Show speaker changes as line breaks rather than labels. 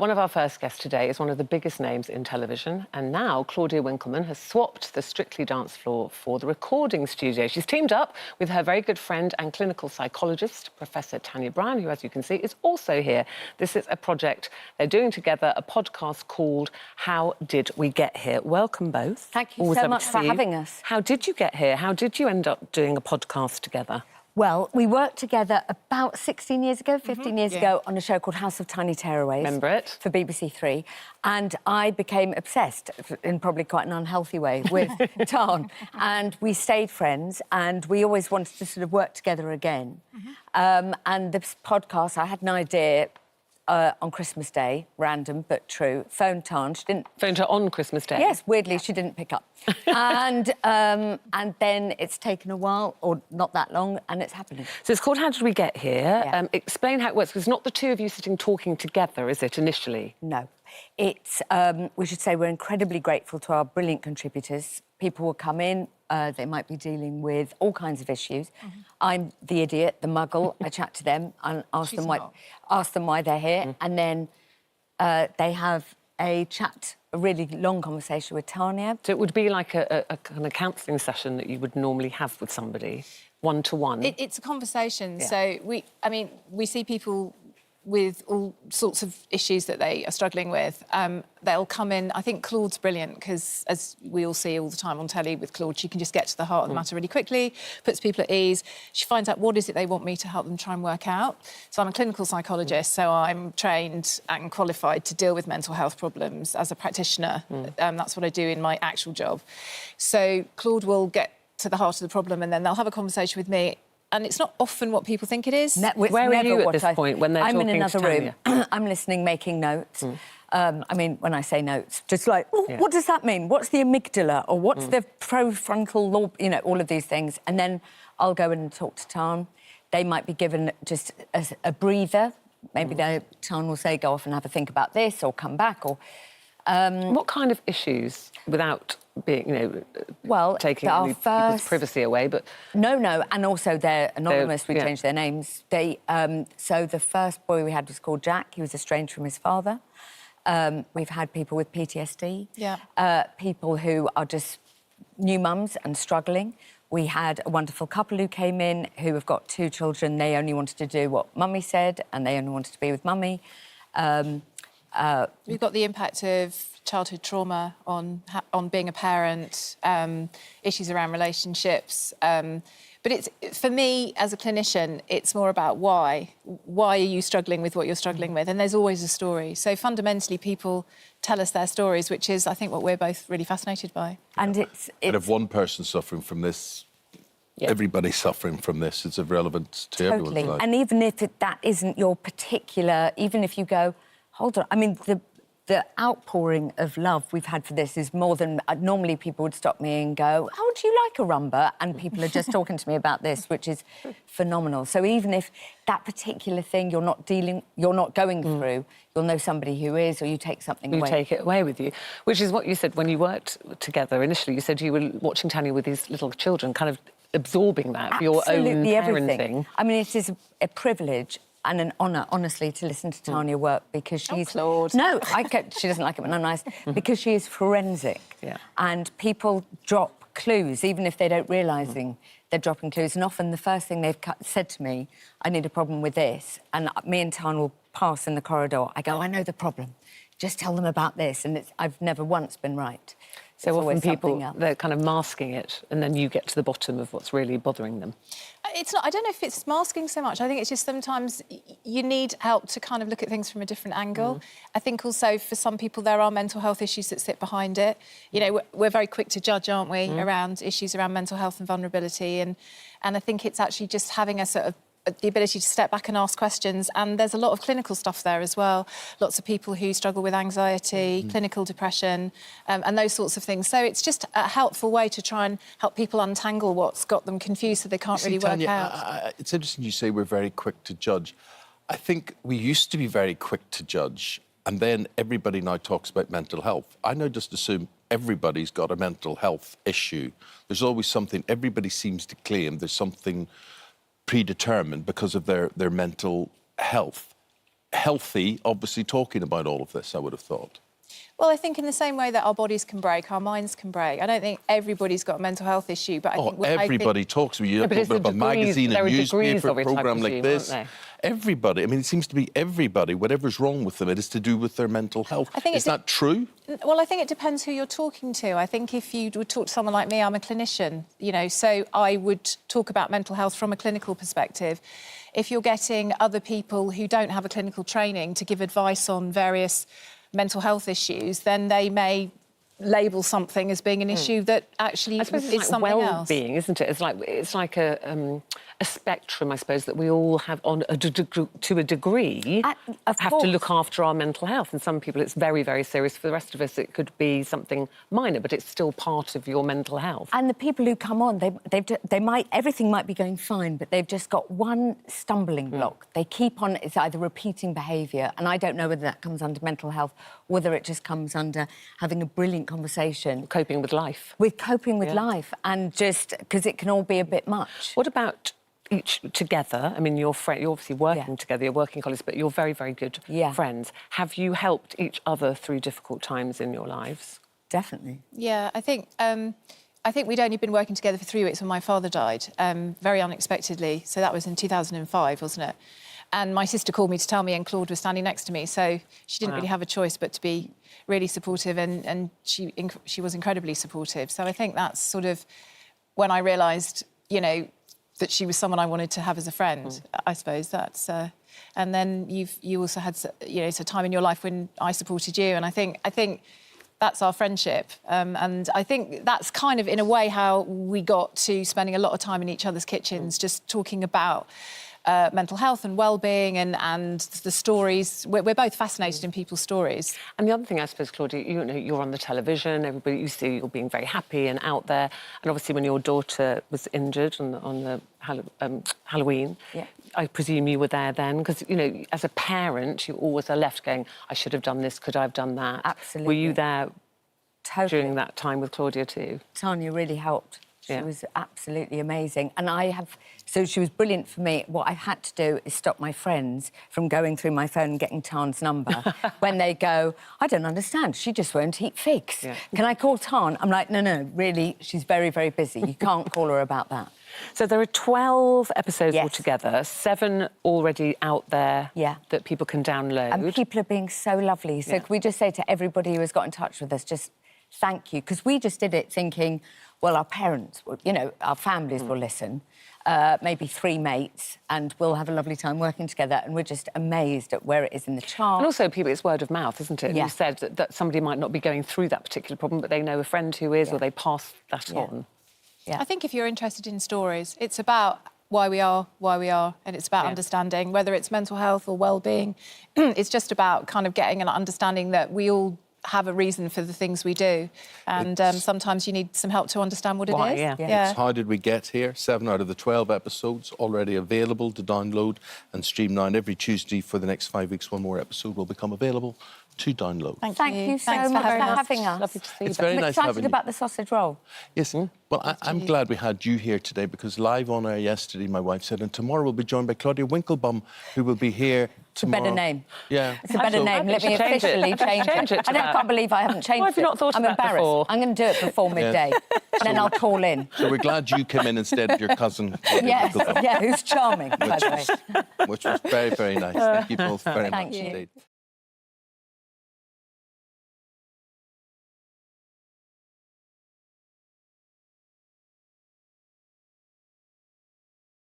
One of our first guests today is one of the biggest names in television, and now Claudia Winkleman has swapped the Strictly dance floor for the recording studio. She's teamed up with her very good friend and clinical psychologist, Professor Tanya Byron, who, as you can see, is also here. This is a project they're doing together, a podcast called How Did We Get Here? Welcome both.
Thank you so much for having us.
How did you get here? How did you end up doing a podcast together?
Well, we worked together about 16 years ago, 15 years ago, on a show called House of Tiny Tearaways.
Remember it?
For BBC Three. And I became obsessed, in probably quite an unhealthy way, with Tan. And we stayed friends, and we always wanted to sort of work together again. And this podcast, I had an idea on Christmas Day, random but true, phoned Tan. She didn't...
Phoned her on Christmas Day?
Yes, weirdly, she didn't pick up. and then it's taken a while, or not that long, and it's happening.
So it's called How Did We Get Here?
Yeah.
Explain how it works, because it's not the two of you sitting talking together, is it, initially?
No. It's, we should say we're incredibly grateful to our brilliant contributors. People will come in, they might be dealing with all kinds of issues. I'm the idiot, the muggle. I chat to them and ask them why they're here, and then they have a chat, a really long conversation with Tanya.
So it would be like a kind of counselling session that you would normally have with somebody, one-to-one?
It's a conversation. Yeah. So we see people with all sorts of issues that they are struggling with. They'll come in. I think Claude's brilliant because, as we all see all the time on telly with Claude, she can just get to the heart of the matter really quickly, puts people at ease. She finds out what is it they want me to help them try and work out. So I'm a clinical psychologist, so I'm trained and qualified to deal with mental health problems as a practitioner. That's what I do in my actual job. So Claude will get to the heart of the problem, and then they'll have a conversation with me. And it's not often what people think it is.
Where are you at this point when they're talking to Tanya?
I'm in another room. I'm listening, making notes. I mean, when I say notes, just like, what does that mean? What's the amygdala? Or what's the prefrontal lobe? You know, all of these things. And then I'll go in and talk to Tan. They might be given just a breather. Maybe Tan will say, go off and have a think about this, or come back, or...
what kind of issues, without being, you know,
well,
taking people's privacy away, but...
No, and also they're anonymous, we changed their names. So the first boy we had was called Jack. He was estranged from his father. We've had people with PTSD. People who are just new mums and struggling. We had a wonderful couple who came in who have got 2 children. They only wanted to do what mummy said, and they only wanted to be with mummy.
We've got the impact of childhood trauma on being a parent, issues around relationships. But it's, for me, as a clinician, it's more about why. Why are you struggling with what you're struggling with? And there's always a story. So fundamentally, people tell us their stories, which is, I think, what we're both really fascinated by.
And it's...
And if one person's suffering from this, everybody's suffering from this. It's irrelevant to everyone's life.
And even if that isn't your particular... Even if you go, hold on, I mean, the outpouring of love we've had for this is more than... Normally, people would stop me and go, oh, do you like a rumba? And people are just talking to me about this, which is phenomenal. So even if that particular thing you're not going through, you'll know somebody who is, or you take something away.
You take it away with you, which is what you said when you worked together initially. You said you were watching Tanya with these little children, kind of absorbing that for your own parenting.
Everything. I mean, it is a privilege and an honour, honestly, to listen to Tanya work, because she's...
Claude.
No, she doesn't like it when I'm nice. Because she is forensic. And people drop clues, even if they don't realising they're dropping clues. And often the first thing they've said to me, I need a problem with this. And me and Tan will pass in the corridor. I go, I know the problem. Just tell them about this. And I've never once been right.
So often people, they're kind of masking it, and then you get to the bottom of what's really bothering them.
It's not... I don't know if it's masking so much. I think it's just sometimes you need help to kind of look at things from a different angle. I think also for some people there are mental health issues that sit behind it. You know, we're very quick to judge, aren't we, around issues around mental health and vulnerability. And I think it's actually just having a sort of the ability to step back and ask questions. And there's a lot of clinical stuff there as well. Lots of people who struggle with anxiety, clinical depression, and those sorts of things. So it's just a helpful way to try and help people untangle what's got them confused so they can't really work out.
It's interesting you say we're very quick to judge. I think we used to be very quick to judge, and then everybody now talks about mental health. I now just assume everybody's got a mental health issue. There's always something, everybody seems to claim there's something predetermined because of their mental health. healthy, obviously, talking about all of this, I would have thought.
Well, I think in the same way that our bodies can break, our minds can break. I don't think everybody's got a mental health issue, but
everybody talks. You have a magazine, a newspaper, a programme like this. Everybody. I mean, it seems to be everybody. Whatever's wrong with them, it is to do with their mental health. Is that true?
Well, I think it depends who you're talking to. I think if you would talk to someone like me, I'm a clinician, you know, so I would talk about mental health from a clinical perspective. If you're getting other people who don't have a clinical training to give advice on various mental health issues, then they may label something as being an issue that actually is
like
something else.
Well-being, isn't it? It's like a spectrum, I suppose, that we all have to a degree have to look after our mental health. And some people it's very, very serious. For the rest of us, it could be something minor, but it's still part of your mental health.
And the people who come on, everything might be going fine, but they've just got one stumbling block. They keep on, it's either repeating behaviour, and I don't know whether that comes under mental health, whether it just comes under having a brilliant conversation.
Coping with life.
With coping with life, and just because it can all be a bit much.
What about each together? I mean, you're obviously working together, you're working colleagues, but you're very, very good friends. Have you helped each other through difficult times in your lives?
Definitely.
Yeah, I think we'd only been working together for 3 weeks when my father died, very unexpectedly. So that was in 2005, wasn't it? And my sister called me to tell me, and Claude was standing next to me, so she didn't really have a choice but to be really supportive, and she was incredibly supportive. So I think that's sort of when I realised, you know, that she was someone I wanted to have as a friend. I suppose that's... and then you also had, you know, a time in your life when I supported you, and I think that's our friendship. And I think that's kind of, in a way, how we got to spending a lot of time in each other's kitchens, just talking about mental health and well-being and the stories. We're both fascinated in people's stories.
And the other thing, I suppose, Claudia, you know, you're on the television, everybody, you see you're being very happy and out there. And obviously when your daughter was injured on the Halloween, I presume you were there then, because, you know, as a parent, you always are left going, I should have done this, could I have done that?
Absolutely.
Were you there during that time with Claudia too?
Tanya really helped. She was absolutely amazing. And so she was brilliant for me. What I had to do is stop my friends from going through my phone and getting Tan's number when they go, I don't understand, she just won't eat figs. Can I call Tan? I'm like, no, really, she's very, very busy. You can't call her about that.
So there are 12 episodes altogether, 7 already out there that people can download.
And people are being so lovely. So can we just say to everybody who has got in touch with us, just thank you, because we just did it thinking, well, our parents, you know, our families will listen, maybe 3 mates, and we'll have a lovely time working together, and we're just amazed at where it is in the chart.
And also, people, it's word of mouth, isn't it?
Yeah.
You said that somebody might not be going through that particular problem, but they know a friend who is, or they pass that on.
Yeah.
I think if you're interested in stories, it's about why we are, and it's about understanding, whether it's mental health or well-being. It's just about kind of getting an understanding that we all have a reason for the things we do, and sometimes you need some help to understand what it is.
It's How Did We Get Here? 7 out of the 12 episodes already available to download and stream now. And every Tuesday for the next 5 weeks, 1 more episode will become available to download.
Thank you so much for having us.
Lovely to see you.
It's very nice
I'm
having
excited
you.
about the sausage roll.
Yes. Well, I'm glad we had you here today, because live on air yesterday, my wife said, and tomorrow we'll be joined by Claudia Winkleman, who will be here tomorrow.
It's a better name.
Yeah.
It's a better name. Let me officially change it. I can't believe I haven't changed it.
Why have you not thought
I'm
of that
embarrassed.
before?
I'm going to do it before midday. Then I'll call in.
So we're glad you came in instead of your cousin, Claudia Winkleman.
Who's charming, by the way.
Which was very, very nice. Thank you both very much
Thank you.
indeed.